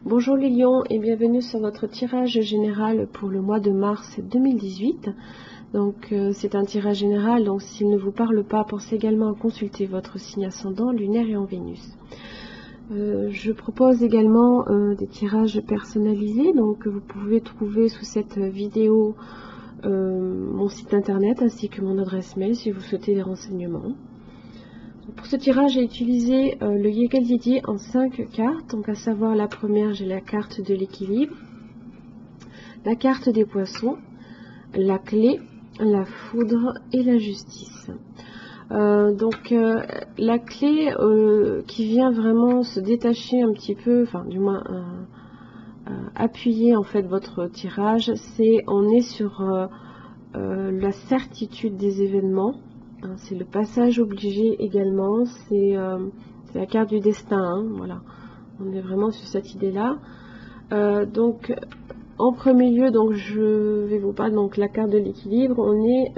Bonjour les lions et bienvenue sur votre tirage général pour le mois de mars 2018. Donc c'est un tirage général, donc s'il ne vous parle pas, pensez également à consulter votre signe ascendant, lunaire et en Vénus. Je propose également des tirages personnalisés, donc vous pouvez trouver sous cette vidéo mon site internet ainsi que mon adresse mail si vous souhaitez des renseignements. Pour ce tirage, j'ai utilisé le Yekel Didier en 5 cartes. Donc à savoir, la première, j'ai la carte de l'équilibre, la carte des poissons, la clé, la foudre et la justice. La clé qui vient vraiment se détacher un petit peu, enfin du moins appuyer en fait votre tirage, c'est on est sur la certitude des événements. C'est le passage obligé également, c'est la carte du destin, hein, voilà. On est vraiment sur cette idée-là. Donc, en premier lieu, donc je vais vous parler donc la carte de l'équilibre. On est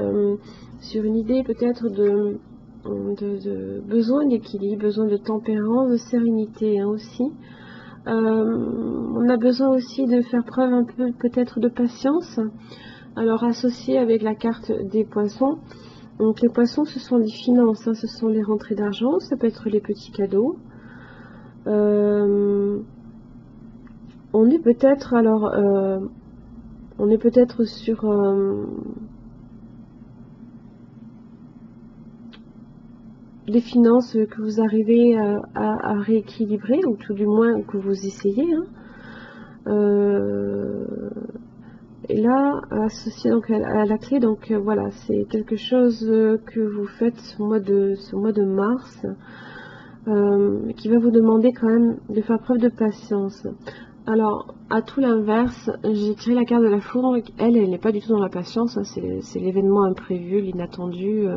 sur une idée peut-être de besoin d'équilibre, besoin de tempérance, de sérénité hein, aussi. On a besoin aussi de faire preuve un peu peut-être de patience. Alors associé avec la carte des poissons. Donc les poissons, ce sont les finances, hein, ce sont les rentrées d'argent, ça peut être les petits cadeaux. On est peut-être sur des finances que vous arrivez à rééquilibrer, ou tout du moins que vous essayez. Hein. Et là, associé donc à la clé, donc voilà, c'est quelque chose que vous faites ce mois de mars, qui va vous demander quand même de faire preuve de patience. Alors, à tout l'inverse, j'ai tiré la carte de la foudre. Elle n'est pas du tout dans la patience, hein, c'est l'événement imprévu, l'inattendu,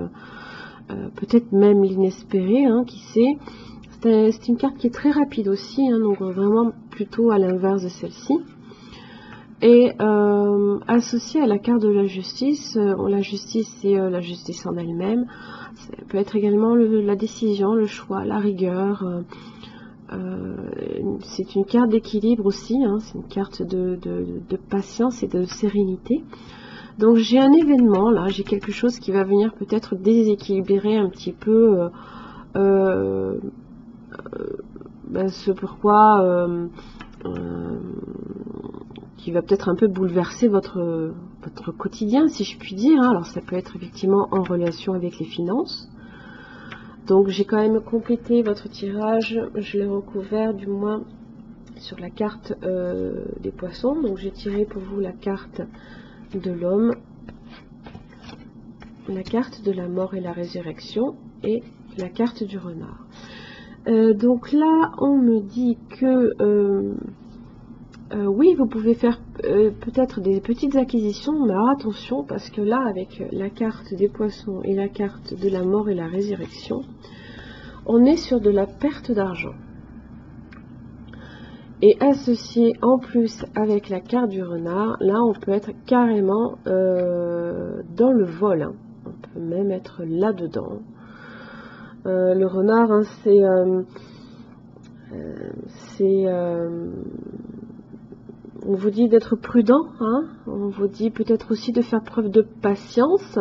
peut-être même l'inespéré, hein, qui sait. C'est une carte qui est très rapide aussi, hein, donc vraiment plutôt à l'inverse de celle-ci. Et associé à la carte de la justice, la justice c'est la justice en elle-même, ça peut être également la décision, le choix, la rigueur, c'est une carte d'équilibre aussi, hein, c'est une carte de patience et de sérénité. Donc j'ai un événement là, j'ai quelque chose qui va venir peut-être déséquilibrer un petit peu ce pourquoi qui va peut-être un peu bouleverser votre quotidien, si je puis dire. Alors ça peut être effectivement en relation avec les finances. Donc j'ai quand même complété votre tirage, je l'ai recouvert du moins sur la carte des poissons. Donc j'ai tiré pour vous la carte de l'homme, la carte de la mort et la résurrection et la carte du renard. Donc là on me dit que oui, vous pouvez faire peut-être des petites acquisitions, mais alors attention, parce que là, avec la carte des poissons et la carte de la mort et la résurrection, on est sur de la perte d'argent. Et associé en plus avec la carte du renard, là, on peut être carrément dans le vol. Hein. On peut même être là-dedans. Le renard, hein, on vous dit d'être prudent, hein, on vous dit peut-être aussi de faire preuve de patience,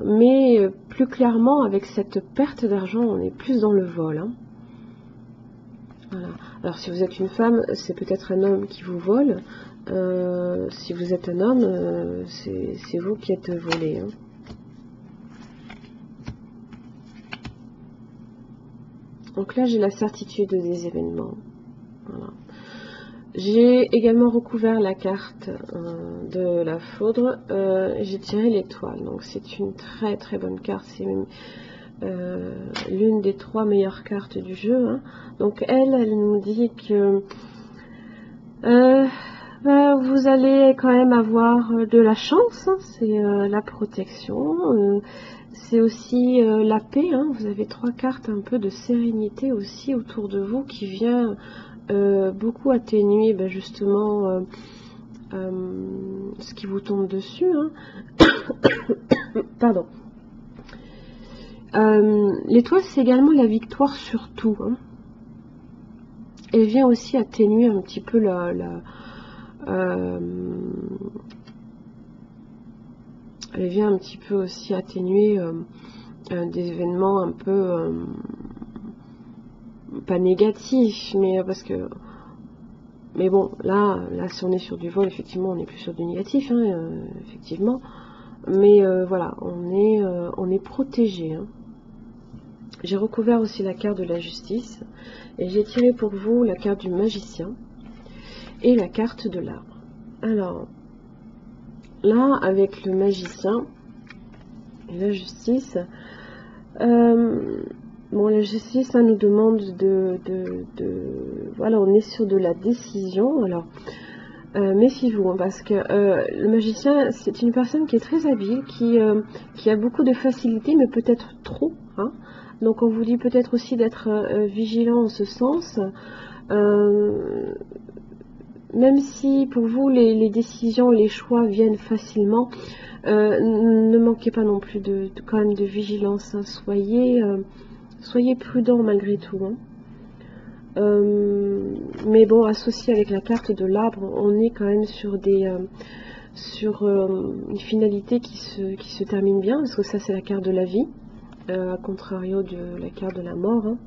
mais plus clairement avec cette perte d'argent, on est plus dans le vol. Hein. Voilà. Alors si vous êtes une femme, c'est peut-être un homme qui vous vole. Si vous êtes un homme, c'est vous qui êtes volé. Hein. Donc là, j'ai la certitude des événements. Voilà. J'ai également recouvert la carte de la foudre, j'ai tiré l'étoile, donc c'est une très très bonne carte, c'est même l'une des 3 meilleures cartes du jeu. Hein. Donc elle nous dit que vous allez quand même avoir de la chance, hein, c'est la protection, c'est aussi la paix, hein. Vous avez 3 cartes un peu de sérénité aussi autour de vous qui vient beaucoup atténuer justement ce qui vous tombe dessus. Hein. Pardon. L'étoile, c'est également la victoire sur tout. Hein. elle vient aussi atténuer un petit peu elle vient un petit peu aussi atténuer des événements un peu pas négatifs, mais parce que bon, là si on est sur du vol, effectivement on n'est plus sur du négatif, hein, effectivement, mais voilà, on est protégé, hein. J'ai recouvert aussi la carte de la justice et j'ai tiré pour vous la carte du magicien et la carte de l'arbre. Alors là, avec le magicien et la justice, bon, la justice, ça nous demande voilà, on est sur de la décision. Alors méfiez-vous, hein, parce que le magicien, c'est une personne qui est très habile, qui a beaucoup de facilité, mais peut-être trop, hein. Donc on vous dit peut-être aussi d'être vigilant en ce sens. Même si pour vous les décisions et les choix viennent facilement, ne manquez pas non plus quand même de vigilance, hein. Soyez prudent malgré tout, hein. Mais bon, associé avec la carte de l'arbre, on est quand même sur une finalité qui se termine bien, parce que ça c'est la carte de la vie, à contrario de la carte de la mort, hein.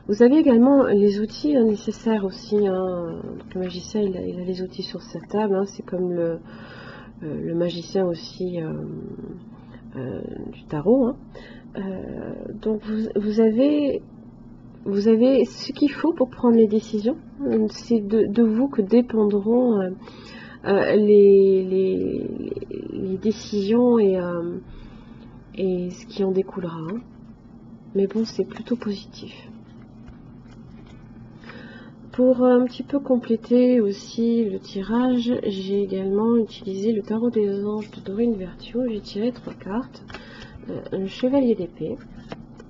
Vous avez également les outils nécessaires aussi, hein. Donc, le magicien il a les outils sur sa table, hein. C'est comme le magicien aussi du tarot, hein. Donc vous avez ce qu'il faut pour prendre les décisions. C'est de vous que dépendront les décisions et ce qui en découlera, hein. Mais bon, c'est plutôt positif. Pour un petit peu compléter aussi le tirage, j'ai également utilisé le tarot des anges de Dorine Virtue. J'ai tiré 3 cartes, le chevalier d'épée,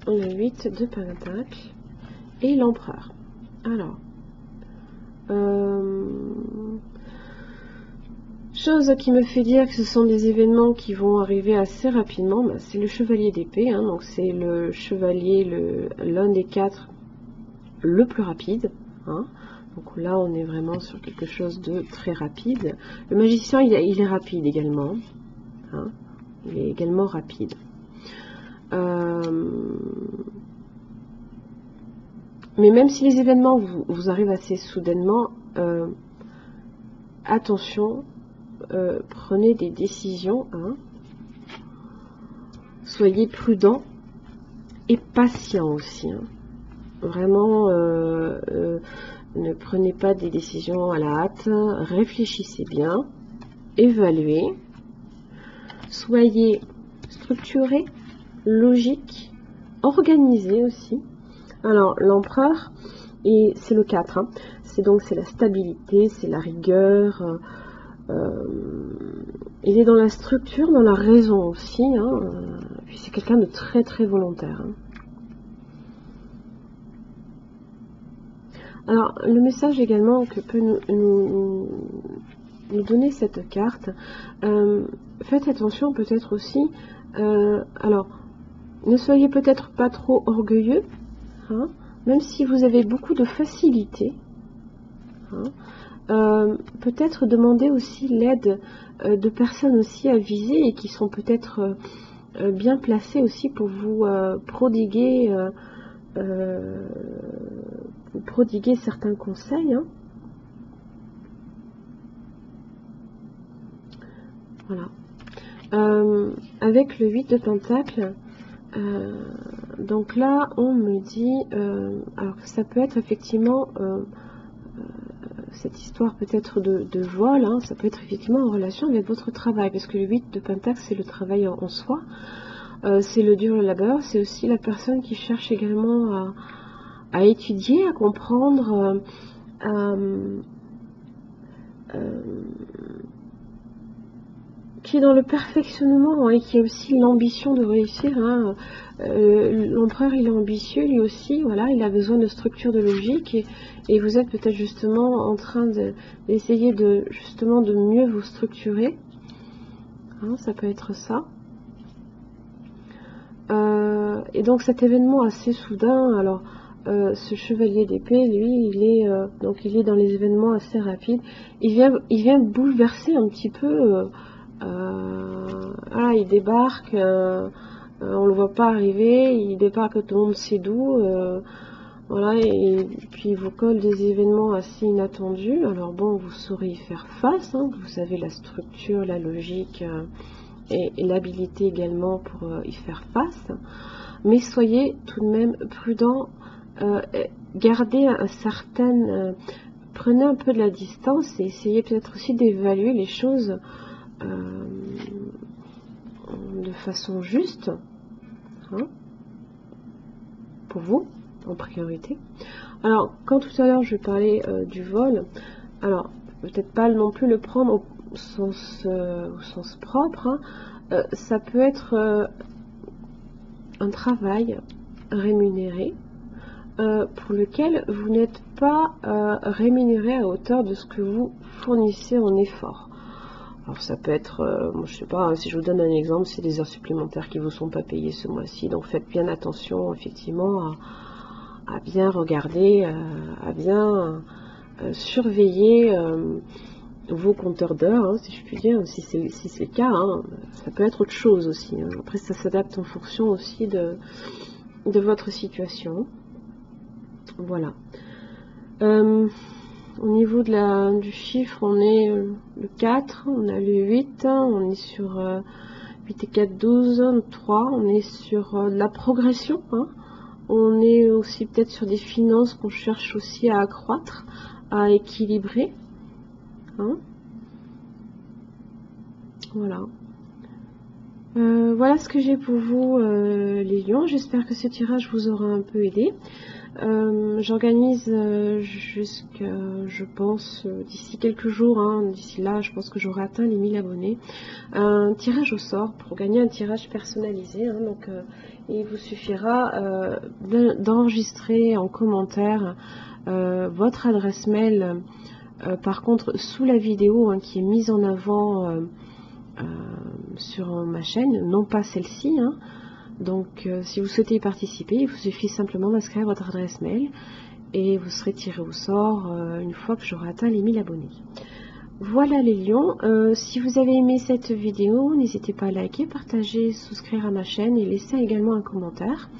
le 8 de pentacle et l'empereur. Alors, chose qui me fait dire que ce sont des événements qui vont arriver assez rapidement, c'est le chevalier d'épée, hein. Donc c'est le chevalier, l'un des 4 le plus rapide, hein. Donc là on est vraiment sur quelque chose de très rapide. Le magicien il est rapide également, hein. Il est également rapide. Mais même si les événements vous arrivent assez soudainement, attention, prenez des décisions, hein. Soyez prudent et patient aussi, hein. Vraiment, ne prenez pas des décisions à la hâte, réfléchissez bien, évaluez, soyez structuré, logique, organisé aussi. Alors l'empereur, c'est le 4, hein. C'est la stabilité, c'est la rigueur, il est dans la structure, dans la raison aussi, hein. Puis c'est quelqu'un de très très volontaire, hein. Alors, le message également que peut nous donner cette carte, faites attention peut-être aussi, alors, ne soyez peut-être pas trop orgueilleux, hein, même si vous avez beaucoup de facilité, hein, peut-être demander aussi l'aide de personnes aussi avisées et qui sont peut-être bien placées aussi pour vous prodiguer certains conseils, hein. Voilà. Avec le 8 de pentacle, donc là on me dit, alors ça peut être effectivement cette histoire peut-être de vol, hein, ça peut être effectivement en relation avec votre travail, parce que le 8 de pentacle c'est le travail en soi, c'est le dur, le labeur, c'est aussi la personne qui cherche également à étudier, à comprendre, qui est dans le perfectionnement, hein, et qui a aussi l'ambition de réussir, hein. L'empereur il est ambitieux lui aussi, voilà, il a besoin de structure, de logique, et vous êtes peut-être justement en train d'essayer de mieux vous structurer, hein, ça peut être ça. Et donc cet événement assez soudain, alors ce chevalier d'épée, lui, donc il est dans les événements assez rapides. Il vient bouleverser un petit peu. Il débarque, on le voit pas arriver, il débarque, tout le monde sait d'où. Voilà, et puis il vous colle des événements assez inattendus. Alors bon, vous saurez y faire face, hein, vous avez la structure, la logique et l'habilité également pour y faire face. Mais soyez tout de même prudent, gardez prenez un peu de la distance et essayez peut-être aussi d'évaluer les choses de façon juste, hein, pour vous en priorité. Alors, quand tout à l'heure je parlais du vol, alors peut-être pas non plus le prendre au sens propre, hein, ça peut être un travail rémunéré pour lequel vous n'êtes pas rémunéré à hauteur de ce que vous fournissez en effort. Alors ça peut être, je sais pas, si je vous donne un exemple, c'est des heures supplémentaires qui ne vous sont pas payées ce mois-ci, donc faites bien attention effectivement à bien regarder, à bien surveiller vos compteurs d'heures, hein, si je puis dire, si c'est le cas, hein. Ça peut être autre chose aussi, hein. Après ça s'adapte en fonction aussi de votre situation. Voilà. Au niveau du chiffre, on est le 4, on a le 8, on est sur 8 et 4, 12, 3, on est sur de la progression, hein. On est aussi peut-être sur des finances qu'on cherche aussi à accroître, à équilibrer, hein. Voilà. Voilà ce que j'ai pour vous, les lions. J'espère que ce tirage vous aura un peu aidé. J'organise je pense, d'ici quelques jours, hein, d'ici là, je pense que j'aurai atteint les 1000 abonnés, un tirage au sort pour gagner un tirage personnalisé, hein, donc il vous suffira d'enregistrer en commentaire votre adresse mail, par contre sous la vidéo, hein, qui est mise en avant sur ma chaîne, non pas celle-ci, hein. Donc si vous souhaitez y participer, il vous suffit simplement d'inscrire votre adresse mail et vous serez tiré au sort une fois que j'aurai atteint les 1000 abonnés. Voilà les lions, si vous avez aimé cette vidéo, n'hésitez pas à liker, partager, souscrire à ma chaîne et laisser également un commentaire.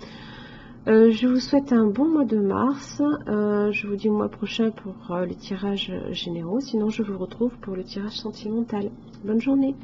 Je vous souhaite un bon mois de mars, je vous dis au mois prochain pour les tirages généraux, sinon je vous retrouve pour le tirage sentimental. Bonne journée.